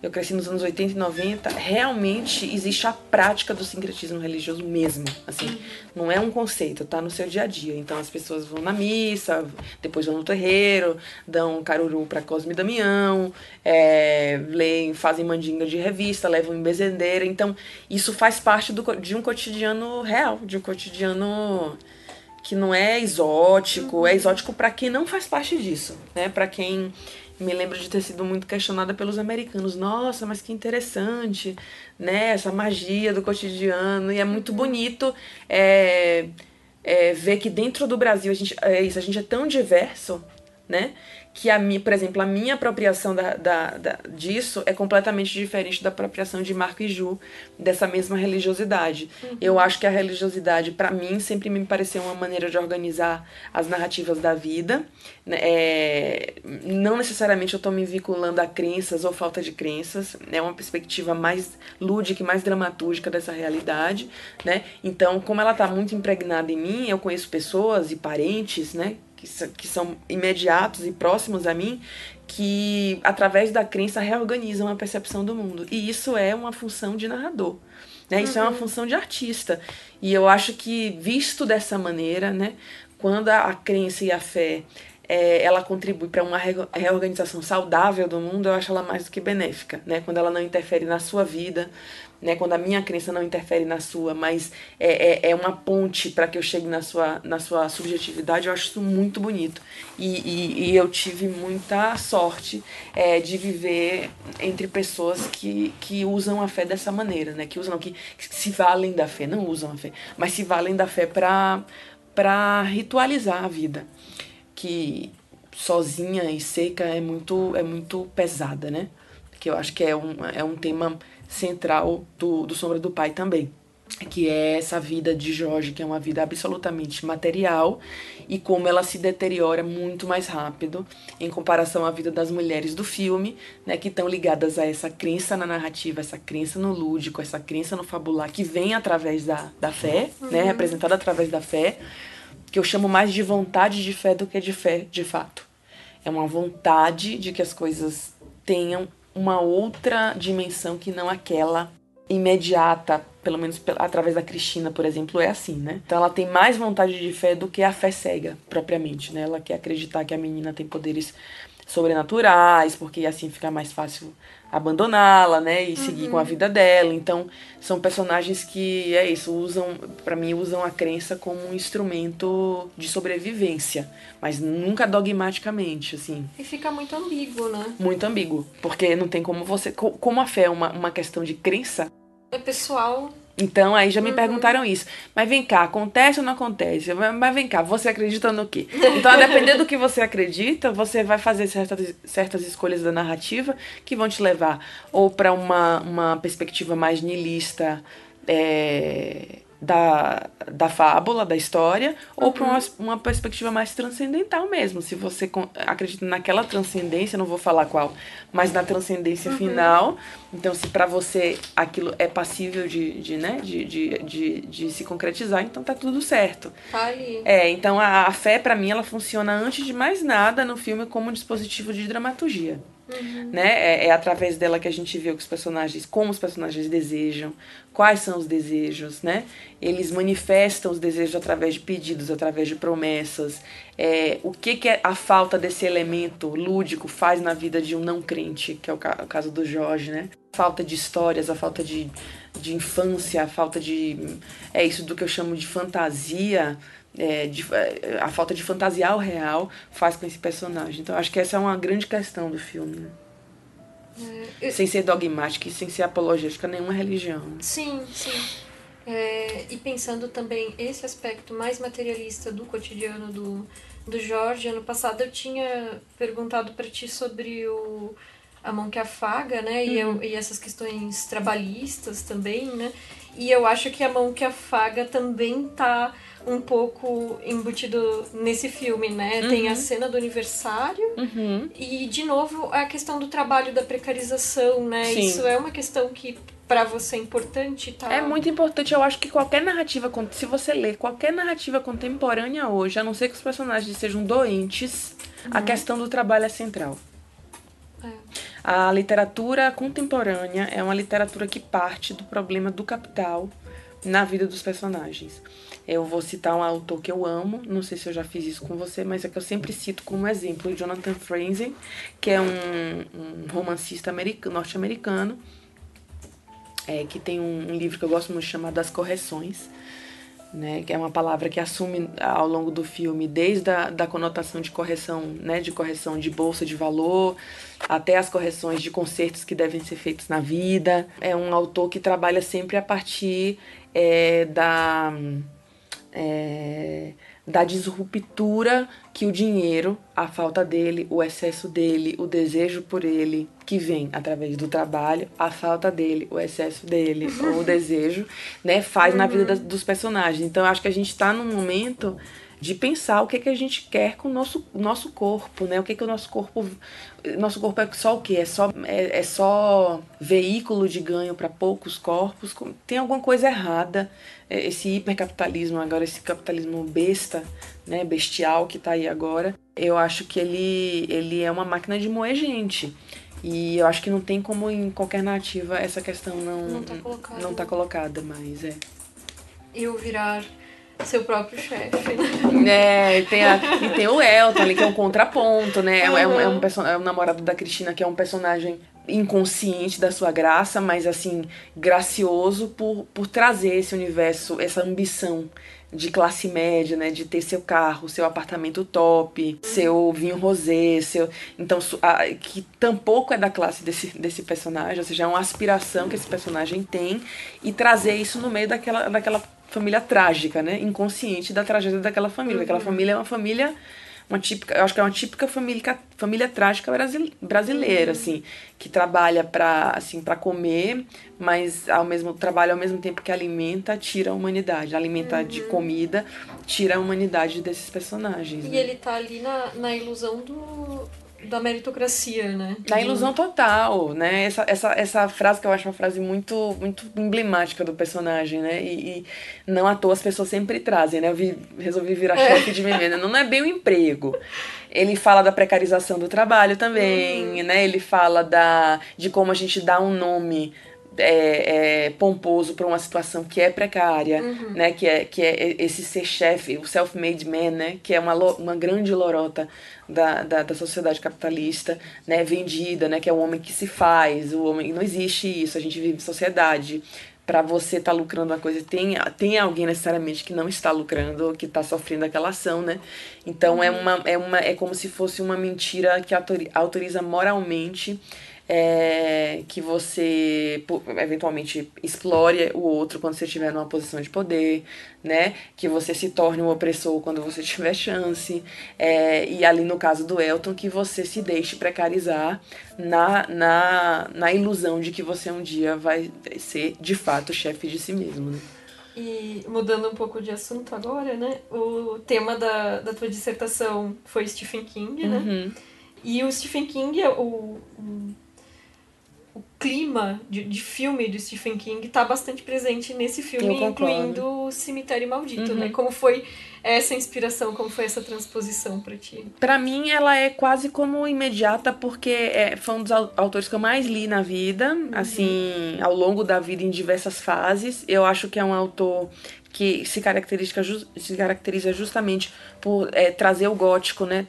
eu cresci nos anos 80 e 90, realmente existe a prática do sincretismo religioso mesmo. Assim, não é um conceito, tá no seu dia a dia. Então as pessoas vão na missa, depois vão no terreiro, dão caruru pra Cosme e Damião, leem, fazem mandinga de revista, levam em bezendeira. Então isso faz parte de um cotidiano real, de um cotidiano que não é exótico, é exótico pra quem não faz parte disso, né? Pra quem... Me lembro de ter sido muito questionada pelos americanos. Nossa, mas que interessante, né? Essa magia do cotidiano. E é muito bonito ver que dentro do Brasil a gente é tão diverso, né? Que, por exemplo, a minha apropriação disso é completamente diferente da apropriação de Marco e Ju, dessa mesma religiosidade. Eu acho que a religiosidade, para mim, sempre me pareceu uma maneira de organizar as narrativas da vida. Não necessariamente eu estou me vinculando a crenças ou falta de crenças, é uma perspectiva mais lúdica e mais dramatúrgica dessa realidade, né? Então, como ela está muito impregnada em mim, eu conheço pessoas e parentes, né? Que são imediatos e próximos a mim, que através da crença reorganizam a percepção do mundo. E isso é uma função de narrador, né? Isso é uma função de artista. E eu acho que, visto dessa maneira, né, quando a crença e a fé ela contribui para uma reorganização saudável do mundo, eu acho ela mais do que benéfica, né? Quando ela não interfere na sua vida, né? Quando a minha crença não interfere na sua, mas é uma ponte para que eu chegue na sua subjetividade, eu acho isso muito bonito. E eu tive muita sorte de viver entre pessoas que usam a fé dessa maneira, né? Que se valem da fé, não usam a fé, mas se valem da fé para ritualizar a vida, que sozinha e seca é muito pesada, né? Que eu acho que é um tema central do Sombra do Pai também, que é essa vida de Jorge, que é uma vida absolutamente material, e como ela se deteriora muito mais rápido em comparação à vida das mulheres do filme, né, que estão ligadas a essa crença na narrativa, essa crença no lúdico, essa crença no fabular, que vem através da fé, né, representada através da fé, que eu chamo mais de vontade de fé do que de fé de fato. É uma vontade de que as coisas tenham uma outra dimensão que não aquela imediata, pelo menos através da Cristina, por exemplo, é assim, né? Então ela tem mais vontade de fé do que a fé cega, propriamente, né? Ela quer acreditar que a menina tem poderes sobrenaturais, porque assim fica mais fácil abandoná-la, né, e seguir com a vida dela. Então, são personagens que, pra mim, usam a crença como um instrumento de sobrevivência, mas nunca dogmaticamente, assim. E fica muito ambíguo, né? Muito ambíguo, porque não tem como como a fé é uma questão de crença... É pessoal... Então, aí já me perguntaram isso. Mas vem cá, acontece ou não acontece? Mas vem cá, você acredita no quê? Então, a depender do que você acredita, você vai fazer certas escolhas da narrativa que vão te levar ou para uma perspectiva mais niilista da fábula, da história, ou para uma perspectiva mais transcendental mesmo. Se você acredita naquela transcendência, não vou falar qual, mas na transcendência final, então se para você aquilo é passível de se concretizar, então tá tudo certo. Fale. Então a fé, para mim, ela funciona antes de mais nada no filme como um dispositivo de dramaturgia. Né? É através dela que a gente vê como os personagens desejam, quais são os desejos, né? Eles manifestam os desejos através de pedidos, através de promessas. O que a falta desse elemento lúdico faz na vida de um não crente, que é o caso do Jorge, né? A falta de histórias, a falta de infância, a falta de... isso do que eu chamo de fantasia... a falta de fantasiar o real faz com esse personagem. Então acho que essa é uma grande questão do filme, né? Sem ser dogmática e sem ser apologética a nenhuma religião. Sim. E pensando também esse aspecto mais materialista do cotidiano do Jorge, ano passado eu tinha perguntado para ti sobre a mão que afaga, né? E essas questões trabalhistas também, né? E eu acho que a mão que afaga também tá um pouco embutido nesse filme, né? Tem a cena do aniversário e, de novo, a questão do trabalho, da precarização, né? Sim. Isso é uma questão que, pra você, é importante, tá? É muito importante. Eu acho que qualquer narrativa, se você ler qualquer narrativa contemporânea hoje, a não ser que os personagens sejam doentes, a questão do trabalho é central. A literatura contemporânea é uma literatura que parte do problema do capital na vida dos personagens. Eu vou citar um autor que eu amo, não sei se eu já fiz isso com você, mas é que eu sempre cito como exemplo o Jonathan Franzen, que é um romancista norte-americano, que tem um livro que eu gosto muito chamado As Correções, né, que é uma palavra que assume ao longo do filme desde da conotação de correção, né, de correção de bolsa de valor, até as correções de consertos que devem ser feitos na vida. É um autor que trabalha sempre a partir da disruptura que o dinheiro, a falta dele, o excesso dele, o desejo por ele, que vem através do trabalho, a falta dele, o excesso dele, ou o desejo, né, faz na vida dos personagens. Então, eu acho que a gente está num momento de pensar o que a gente quer com o nosso corpo, né? O que o nosso corpo é só o quê? É só veículo de ganho para poucos corpos? Tem alguma coisa errada? Esse hipercapitalismo agora, esse capitalismo besta, né, bestial que tá aí agora, eu acho que ele é uma máquina de moer gente. E eu acho que não tem como em qualquer narrativa essa questão não tá colocada, mas Eu virar seu próprio chefe, né? E tem o Elton ali, que é um contraponto, né? É um namorado da Cristina, que é um personagem inconsciente da sua graça, mas assim, gracioso por trazer esse universo, essa ambição de classe média, né, de ter seu carro, seu apartamento top, seu vinho rosé, então que tampouco é da classe desse personagem, ou seja, é uma aspiração que esse personagem tem, e trazer isso no meio daquela família trágica, né, inconsciente da tragédia daquela família. Aquela família é uma família eu acho que é uma típica família trágica brasileira, assim, que trabalha para comer, mas trabalha ao mesmo tempo que alimenta, tira a humanidade. Alimenta de comida, tira a humanidade desses personagens. E né? ele tá ali na ilusão da meritocracia, né? Na ilusão total, né? Essa frase que eu acho uma frase muito, muito emblemática do personagem, né? E não à toa as pessoas sempre trazem, né? Eu resolvi virar chefe de mim mesmo. Não é bem um emprego. Ele fala da precarização do trabalho também, né? Ele fala de como a gente dá um nome pomposo para uma situação que é precária, né? Que é esse ser chefe, o self-made man, né? Que é uma grande lorota da sociedade capitalista, né? Vendida, né? Que é o homem que se faz, o homem. Não existe isso, a gente vive em sociedade. Para você estar lucrando uma coisa, tem alguém necessariamente que não está lucrando, ou que está sofrendo aquela ação, né? Então é como se fosse uma mentira que autoriza moralmente que você eventualmente explore o outro quando você estiver numa posição de poder, né? Que você se torne um opressor quando você tiver chance, e ali no caso do Elton, que você se deixe precarizar na ilusão de que você um dia vai ser de fato chefe de si mesmo, né? E mudando um pouco de assunto agora, né? O tema da tua dissertação foi Stephen King, né? E o Stephen King, o clima de filme do Stephen King tá bastante presente nesse filme, incluindo o Cemitério Maldito, né? Como foi essa inspiração? Como foi essa transposição pra ti? Pra mim, ela é quase como imediata, porque foi um dos autores que eu mais li na vida, assim, ao longo da vida, em diversas fases. Eu acho que é um autor que se caracteriza justamente por trazer o gótico, né,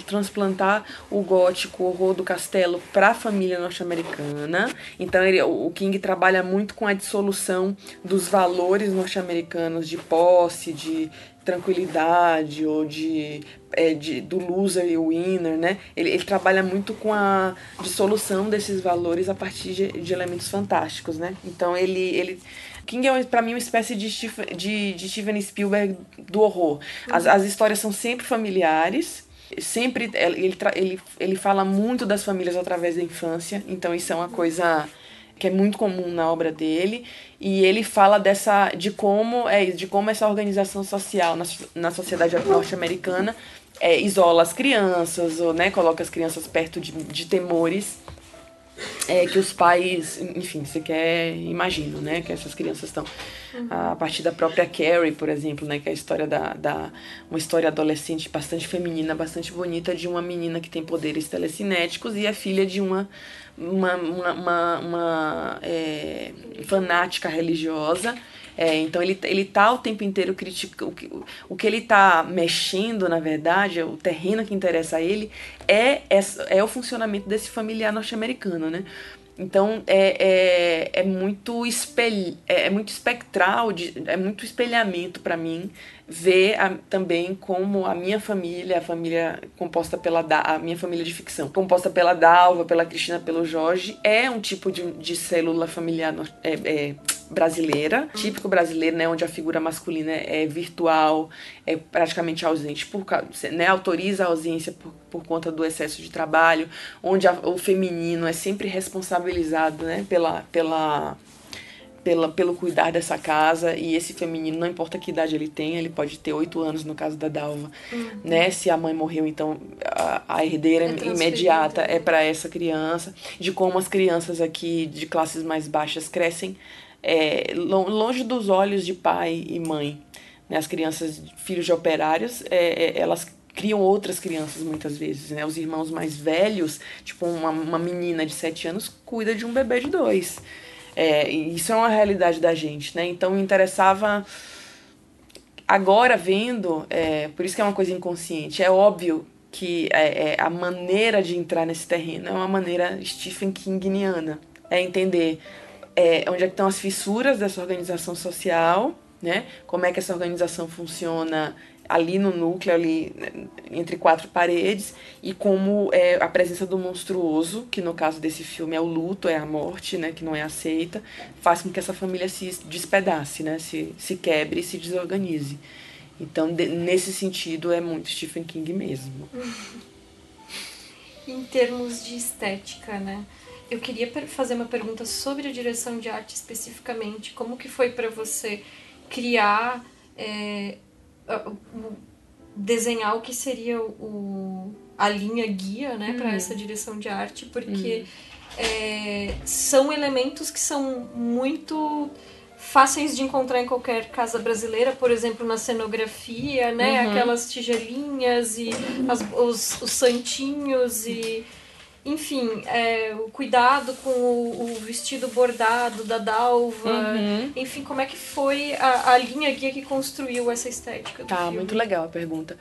transplantar o gótico, o horror do castelo, para a família norte-americana. Então o King trabalha muito com a dissolução dos valores norte-americanos de posse, de tranquilidade ou do loser e winner, né? Ele trabalha muito com a dissolução desses valores a partir de elementos fantásticos, né? Então King é, pra mim, uma espécie de Steven Spielberg do horror. As histórias são sempre familiares, sempre ele fala muito das famílias através da infância, então isso é uma coisa que é muito comum na obra dele, e ele fala de como essa organização social na sociedade norte-americana isola as crianças, ou, né, coloca as crianças perto de temores que os pais, enfim, você imagina, né, que essas crianças estão a partir da própria Carrie, por exemplo, né, que é a história uma história adolescente bastante feminina, bastante bonita, de uma menina que tem poderes telecinéticos e é filha de uma fanática religiosa. Então ele tá o tempo inteiro criticando. O que ele tá mexendo, na verdade, o terreno que interessa a ele é o funcionamento desse familiar norte-americano, né? Então é muito espectral, é muito espelhamento para mim ver também como a minha família, a família composta a minha família de ficção, composta pela Dalva, pela Cristina, pelo Jorge, é um tipo de célula familiar brasileira, típico brasileiro, né, onde a figura masculina é virtual, é praticamente ausente, né, autoriza a ausência por conta do excesso de trabalho, onde o feminino é sempre responsabilizado, né, pelo cuidar dessa casa, e esse feminino, não importa que idade ele tenha, ele pode ter 8 anos no caso da Dalva, né? Se a mãe morreu, então a herdeira imediata é para essa criança, de como as crianças aqui de classes mais baixas crescem longe dos olhos de pai e mãe, né? As crianças, filhos de operários, elas criam outras crianças muitas vezes, né? Os irmãos mais velhos, tipo uma menina de 7 anos cuida de um bebê de 2. E isso é uma realidade da gente, né? Então me interessava, agora vendo, por isso que é uma coisa inconsciente, é óbvio que a maneira de entrar nesse terreno é uma maneira Stephen Kingniana, entender onde é que estão as fissuras dessa organização social, né? Como é que essa organização funciona ali no núcleo, ali entre 4 paredes, e como a presença do monstruoso, que no caso desse filme é o luto, é a morte, né, que não é aceita, faz com que essa família se despedace, né, se quebre e se desorganize. Então, nesse sentido, é muito Stephen King mesmo. Em termos de estética, né? Eu queria fazer uma pergunta sobre a direção de arte especificamente. Como que foi para você criar, desenhar o que seria a linha guia, né, para essa direção de arte? Porque são elementos que são muito fáceis de encontrar em qualquer casa brasileira, por exemplo, na cenografia, né? Aquelas tigelinhas e os santinhos e... Enfim, o cuidado com o vestido bordado da Dalva. Enfim, como é que foi a linha guia que construiu essa estética do filme? Muito legal a pergunta.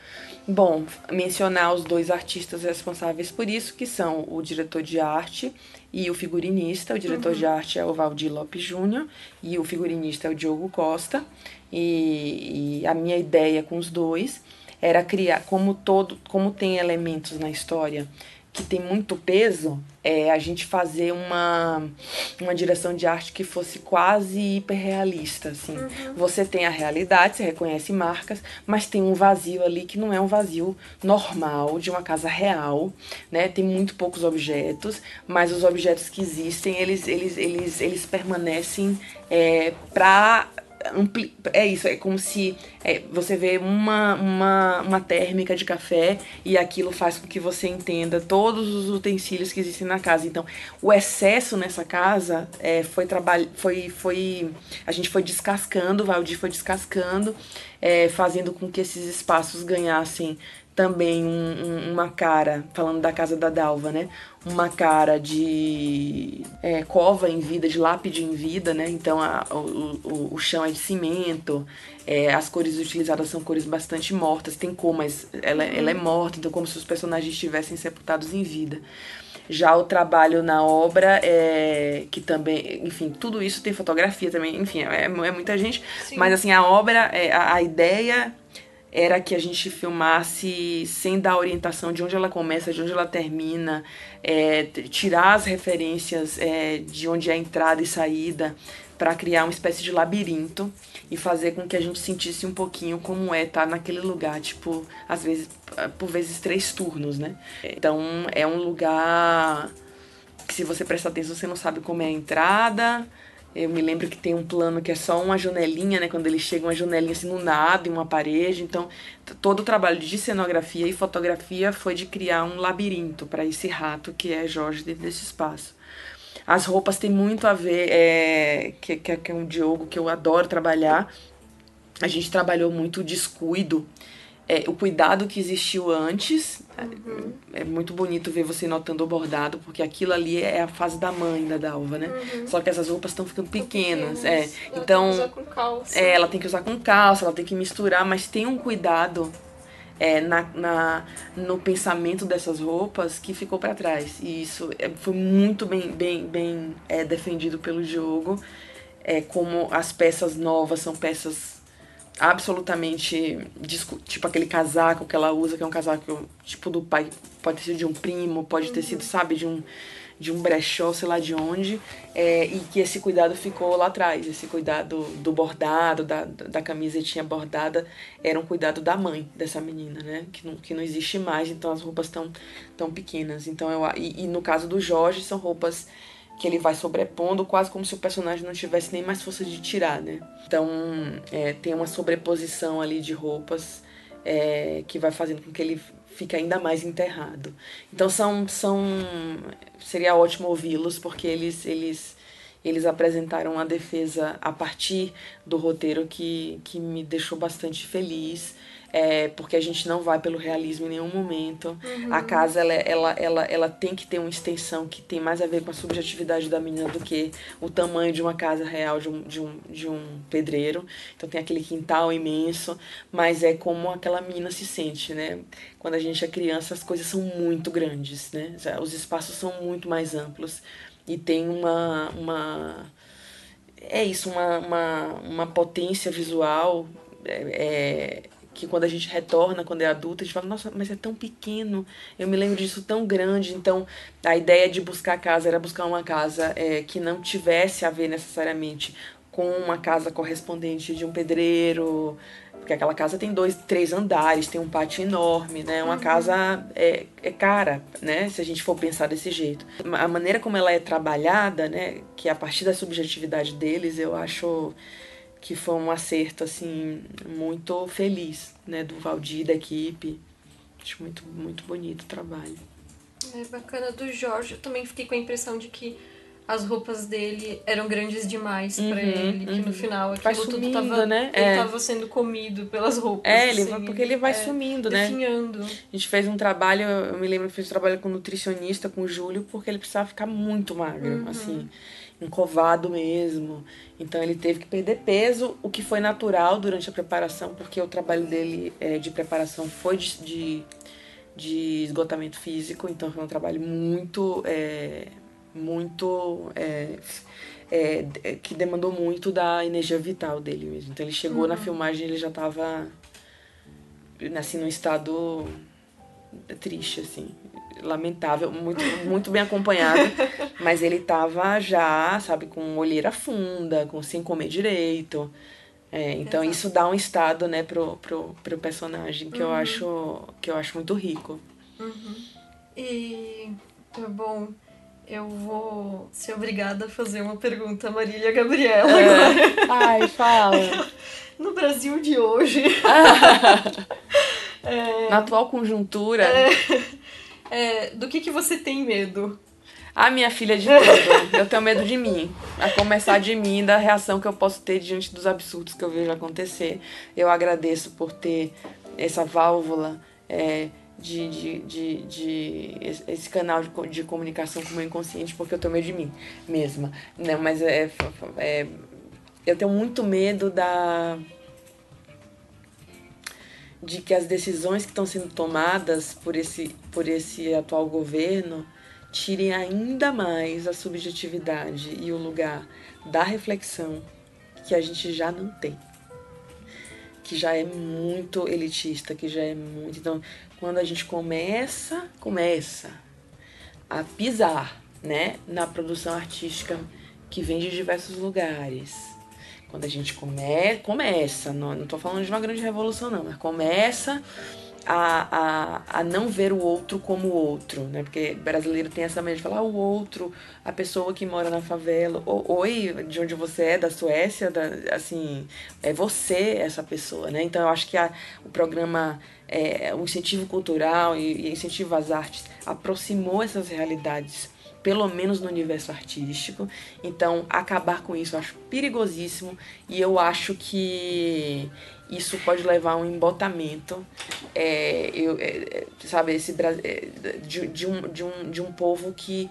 Bom, mencionar os 2 artistas responsáveis por isso, que são o diretor de arte e o figurinista. O diretor de arte é o Valdir Lopes Júnior e o figurinista é o Diogo Costa. E a minha ideia com os 2 era criar, como tem elementos na história que tem muito peso, a gente fazer uma direção de arte que fosse quase hiperrealista, assim. Você tem a realidade, você reconhece marcas, mas tem um vazio ali que não é um vazio normal de uma casa real, né? Tem muito poucos objetos, mas os objetos que existem, eles permanecem para É isso, é como se você vê uma térmica de café e aquilo faz com que você entenda todos os utensílios que existem na casa. Então, o excesso nessa casa a gente foi descascando, o Valdir foi descascando, fazendo com que esses espaços ganhassem também uma cara, falando da casa da Dalva, né? Uma cara de cova em vida, de lápide em vida, né? Então o chão é de cimento, as cores utilizadas são cores bastante mortas, tem cor, mas ela é morta, então como se os personagens estivessem sepultados em vida. Já o trabalho na obra que também, enfim, tudo isso tem fotografia também, enfim, é muita gente. Sim. Mas assim, a obra, a ideia era que a gente filmasse sem dar orientação de onde ela começa, de onde ela termina, tirar as referências de onde é a entrada e saída, para criar uma espécie de labirinto e fazer com que a gente sentisse um pouquinho como estar naquele lugar, tipo, às vezes, por vezes 3 turnos, né? Então, é um lugar que, se você prestar atenção, você não sabe como é a entrada. Eu me lembro que tem um plano que é só uma janelinha, né? Quando eles chegam, uma janelinha assim no nada, em uma parede. Então, todo o trabalho de cenografia e fotografia foi de criar um labirinto para esse rato que é Jorge dentro desse espaço. As roupas têm muito a ver, que é um Diogo que eu adoro trabalhar. A gente trabalhou muito o descuido, o cuidado que existiu antes. Uhum. É muito bonito ver você notando o bordado, porque aquilo ali é a fase da mãe da Dalva, né? Uhum. Só que essas roupas estão ficando pequenas. Então, tem que usar com calça. Ela tem que usar com calça, ela tem que misturar, mas tem um cuidado no pensamento dessas roupas que ficou para trás. E isso foi muito bem defendido pelo Diogo. Como as peças novas são peças absolutamente, tipo aquele casaco que ela usa, que é um casaco tipo do pai, pode ter sido de um primo, pode ter sido, sabe, de um brechó, sei lá de onde, e que esse cuidado ficou lá atrás. Esse cuidado do bordado, da camisetinha bordada, era um cuidado da mãe dessa menina, né, que não existe mais, então as roupas tão pequenas. Então, e no caso do Jorge, são roupas que ele vai sobrepondo, quase como se o personagem não tivesse nem mais força de tirar, né? Então, tem uma sobreposição ali de roupas que vai fazendo com que ele fique ainda mais enterrado. Então, seria ótimo ouvi-los, porque eles apresentaram uma defesa a partir do roteiro que me deixou bastante feliz. Porque a gente não vai pelo realismo em nenhum momento. Uhum. A casa, ela tem que ter uma extensão que tem mais a ver com a subjetividade da menina do que o tamanho de uma casa real, de um pedreiro. Então tem aquele quintal imenso, mas é como aquela menina se sente, né? Quando a gente é criança, as coisas são muito grandes, né? Os espaços são muito mais amplos e tem uma potência visual que quando a gente retorna, quando é adulta, a gente fala, nossa, mas é tão pequeno, eu me lembro disso tão grande. Então, a ideia de buscar casa era buscar uma casa que não tivesse a ver necessariamente com uma casa correspondente de um pedreiro, porque aquela casa tem 2, 3 andares, tem um pátio enorme, né? Uma casa cara, né? Se a gente for pensar desse jeito. A maneira como ela é trabalhada, né? Que a partir da subjetividade deles, eu acho que foi um acerto, assim, muito feliz, né, do Valdir e da equipe. Acho muito, muito bonito o trabalho. É bacana do Jorge. Eu também fiquei com a impressão de que as roupas dele eram grandes demais pra ele, que no final aquilo tudo tava, né? Ele tava sendo comido pelas roupas. Porque ele vai sumindo, né? Definhando. A gente fez um trabalho, eu me lembro que fez um trabalho com nutricionista, com o Júlio, porque ele precisava ficar muito magro, assim, encovado mesmo. Então ele teve que perder peso, o que foi natural durante a preparação, porque o trabalho dele de preparação foi de esgotamento físico, então foi um trabalho muito que demandou muito da energia vital dele mesmo. Então ele chegou na filmagem, ele já estava assim, num estado triste, assim, lamentável, muito, muito bem acompanhado, mas ele tava já, sabe, com olheira funda, sem comer direito. Então isso dá um estado, né, pro personagem que eu acho muito rico. E bom, Eu vou ser obrigada a fazer uma pergunta a Marília Gabriela agora. Ai, fala. No Brasil de hoje... Na atual conjuntura... do que você tem medo? Minha filha, de tudo. Eu tenho medo de mim. A começar de mim, da reação que eu posso ter diante dos absurdos que eu vejo acontecer. Eu agradeço por ter essa válvula esse canal de comunicação com o meu inconsciente, porque eu tenho medo de mim mesma. Né? Mas eu tenho muito medo de que as decisões que estão sendo tomadas por esse atual governo tirem ainda mais a subjetividade e o lugar da reflexão que a gente já não tem. Que já é muito elitista, que já é muito... Então, quando a gente começa a pisar, né, na produção artística que vem de diversos lugares, quando a gente começa, não tô falando de uma grande revolução não, mas começa a não ver o outro como o outro, né? Porque brasileiro tem essa maneira de falar o outro, a pessoa que mora na favela, oi, de onde você é, da Suécia, assim, é você essa pessoa, né? Então eu acho que o programa, o incentivo cultural e incentivo às artes aproximou essas realidades, pelo menos no universo artístico. Então acabar com isso eu acho perigosíssimo, e eu acho que isso pode levar a um embotamento, sabe, de um povo que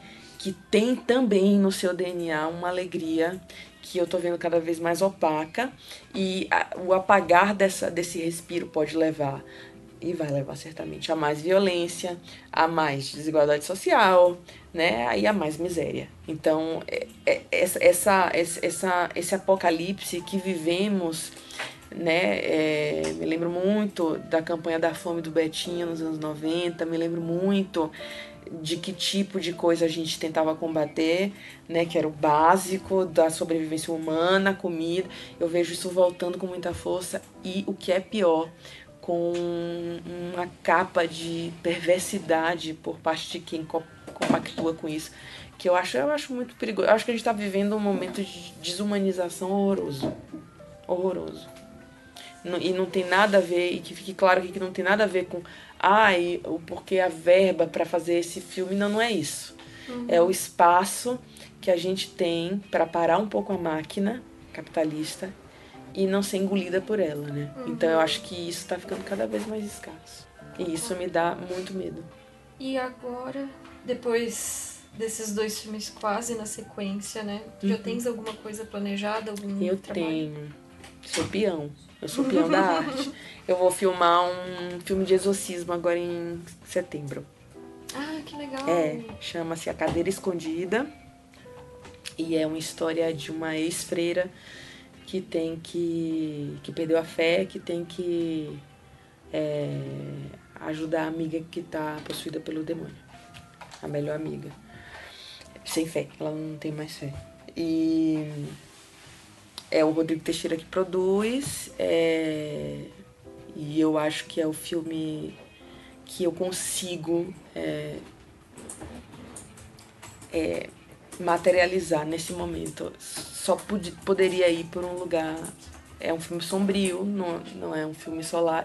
tem também no seu DNA uma alegria que eu tô vendo cada vez mais opaca, e o apagar desse respiro pode levar, e vai levar certamente, a mais violência, a mais desigualdade social, né, e a mais miséria. Então, esse apocalipse que vivemos, né, me lembro muito da campanha da fome do Betinho nos anos 90, me lembro muito de que tipo de coisa a gente tentava combater, né, que era o básico da sobrevivência humana, comida. Eu vejo isso voltando com muita força, e o que é pior, com uma capa de perversidade por parte de quem compactua com isso, que eu acho muito perigoso. Eu acho que a gente está vivendo um momento de desumanização horroroso. E não tem nada a ver, e que fique claro aqui que não tem nada a ver com o porquê a verba para fazer esse filme. Não é isso. É o espaço que a gente tem para parar um pouco a máquina capitalista e não ser engolida por ela, né? Então eu acho que isso tá ficando cada vez mais escasso. E isso me dá muito medo. E agora, depois desses 2 filmes quase na sequência, né? Já tens alguma coisa planejada? Eu tenho. Eu sou peão da arte. Eu vou filmar um filme de exorcismo agora em setembro. Ah, que legal! Chama-se A Cadeira Escondida. E é uma história de uma ex-freira que perdeu a fé, que tem que ajudar a amiga que está possuída pelo demônio. A melhor amiga. Sem fé, ela não tem mais fé. E é o Rodrigo Teixeira que produz, e eu acho que é o filme que eu consigo materializar nesse momento. Só poderia ir por um lugar. É um filme sombrio, não é um filme solar.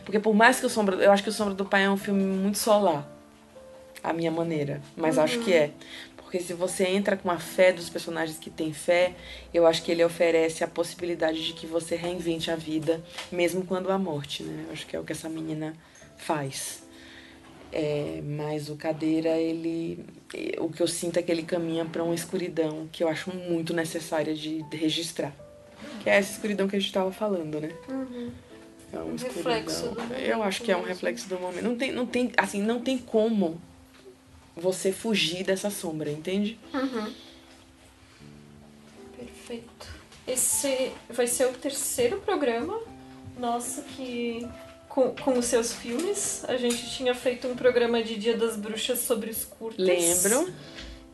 Porque por mais que eu acho que o Sombra do Pai é um filme muito solar, à minha maneira, mas acho que é. Porque se você entra com a fé dos personagens que têm fé, eu acho que ele oferece a possibilidade de que você reinvente a vida, mesmo quando há morte, né? Eu acho que é o que essa menina faz. Mas o Cadeira, o que eu sinto é que ele caminha para uma escuridão que eu acho muito necessária de registrar. Que é essa escuridão que a gente estava falando, né? É uma reflexo do momento. Eu acho que é um reflexo do momento. Não tem como você fugir dessa sombra, entende? Perfeito. Esse vai ser o 3º programa nosso que... Com os seus filmes. A gente tinha feito um programa de Dia das Bruxas sobre os curtas. Lembro.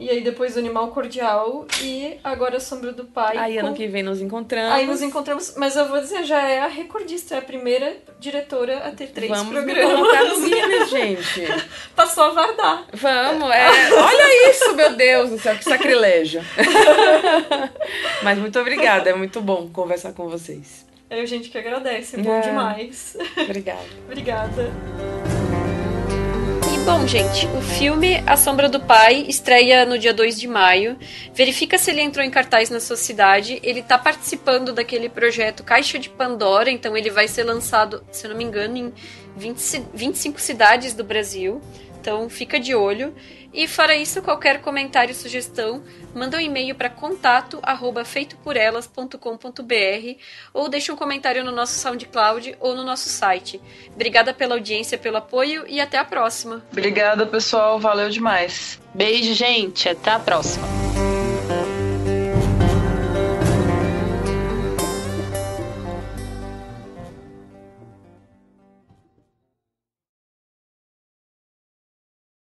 E aí depois o Animal Cordial e agora a Sombra do Pai. Aí ano que vem nos encontramos. Aí nos encontramos, mas eu vou dizer, já é a recordista, é a primeira diretora a ter 3 Vamos programas. Vamos colocar no Guinness, gente. Passou a Vardar. Vamos, olha isso, meu Deus do céu, que sacrilégio. Mas muito obrigada, é muito bom conversar com vocês. É a gente que agradece, é bom demais. Obrigada. Obrigada. E bom, gente, o filme A Sombra do Pai estreia no dia 2 de maio. Verifica se ele entrou em cartaz na sua cidade. Ele tá participando daquele projeto Caixa de Pandora, então ele vai ser lançado, se eu não me engano, em 25 cidades do Brasil. Então fica de olho. E fora isso, qualquer comentário, sugestão, manda um e-mail para contato@feitoporelas.com.br ou deixa um comentário no nosso SoundCloud ou no nosso site. Obrigada pela audiência, pelo apoio e até a próxima. Obrigada, pessoal. Valeu demais. Beijo, gente. Até a próxima.